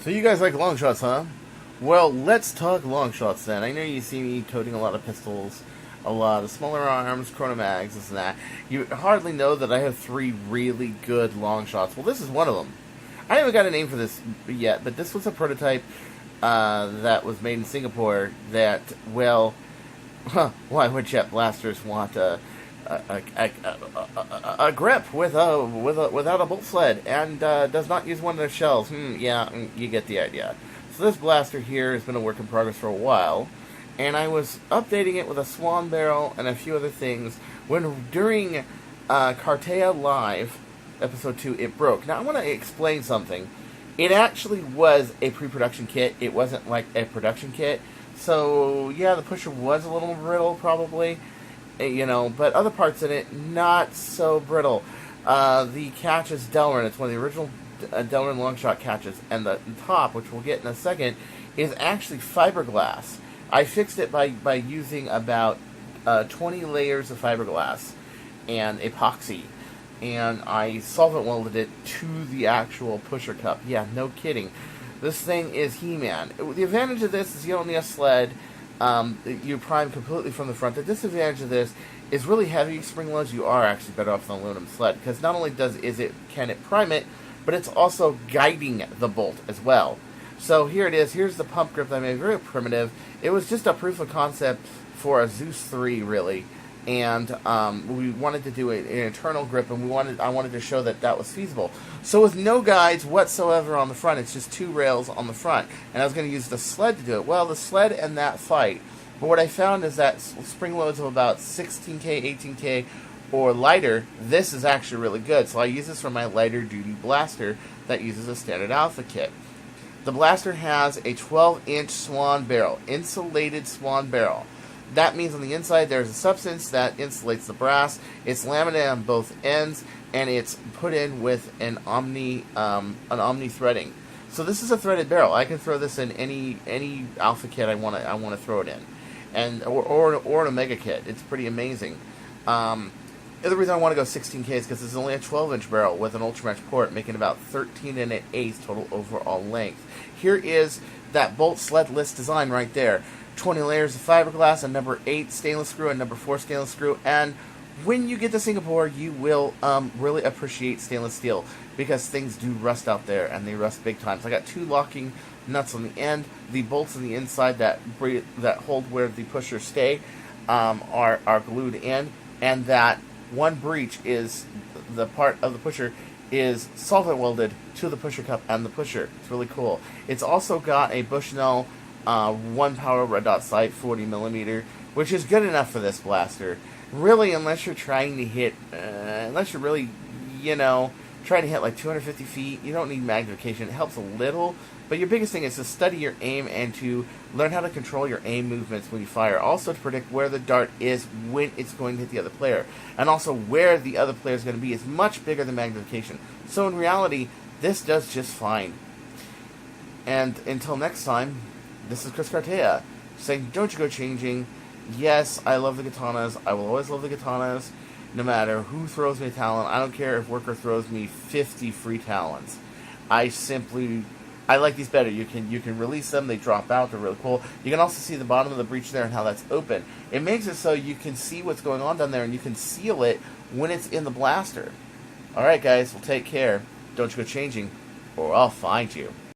So you guys like long shots, huh? Well, let's talk long shots then. I know you see me toting a lot of pistols, a lot of smaller arms, chrono mags, this and that. You hardly know that I have 3 really good long shots. Well, this is one of them. I haven't got a name for this yet, but this was a prototype that was made in Singapore that, well, why would jet blasters want a grip without a bolt sled and does not use one of their shells? You get the idea. So this blaster here has been a work in progress for a while, and I was updating it with a swan barrel and a few other things when during CARTAYA Live episode 2 it broke. Now I want to explain something. It actually was a pre-production kit. It wasn't like a production kit. So yeah, the pusher was a little brittle probably, but other parts in it not so brittle. The catch is Delrin. It's one of the original Delrin Longshot catches, and the top, which we'll get in a second, is actually fiberglass. I fixed it by using about 20 layers of fiberglass and epoxy, and I solvent welded it to the actual pusher cup. Yeah, no kidding. This thing is He-Man. The advantage of this is you don't need a sled. You prime completely from the front. The disadvantage of this is really heavy spring loads. You are actually better off with an aluminum sled, because not only can it prime it, but it's also guiding the bolt as well. So here it is. Here's the pump grip that I made. Very primitive. It was just a proof of concept for a Zeus 3, really. And we wanted to do an internal grip, and I wanted to show that was feasible. So with no guides whatsoever on the front, it's just 2 rails on the front. And I was going to use the sled to do it. Well, the sled and that fight. But what I found is that spring loads of about 16K, 18K, or lighter, this is actually really good. So I use this for my lighter duty blaster that uses a standard alpha kit. The blaster has a 12-inch swan barrel, insulated swan barrel. That means on the inside there's a substance that insulates the brass. It's laminated on both ends, and it's put in with an omni threading. So this is a threaded barrel. I can throw this in any alpha kit I want to throw it in, and or an omega kit. It's pretty amazing. The other reason I want to go 16K is because this is only a 12-inch barrel with an ultramatch port, making about 13 1/8 total overall length. Here is that Boltsledless design right there. 20 layers of fiberglass, a number 8 stainless screw, and number 4 stainless screw. And when you get to Singapore, you will really appreciate stainless steel, because things do rust out there, and they rust big time. So I got 2 locking nuts on the end. The bolts on the inside that hold where the pushers stay are glued in, and that one breech is the part of the pusher is solvent welded to the pusher cup and the pusher. It's really cool. It's also got a Bushnell 1 power red dot sight, 40mm, which is good enough for this blaster. Really, unless you're trying to hit, unless you're really, trying to hit like 250 feet, you don't need magnification. It helps a little, but your biggest thing is to study your aim and to learn how to control your aim movements when you fire. Also to predict where the dart is when it's going to hit the other player. And also where the other player is going to be is much bigger than magnification. So in reality, this does just fine. And until next time, this is Chris Cartaya saying, don't you go changing. Yes, I love the katanas. I will always love the katanas, no matter who throws me a talon. I don't care if Worker throws me 50 free talons. I like these better. You can release them. They drop out. They're really cool. You can also see the bottom of the breech there and how that's open. It makes it so you can see what's going on down there, and you can seal it when it's in the blaster. Alright, guys. Well, take care. Don't you go changing, or I'll find you.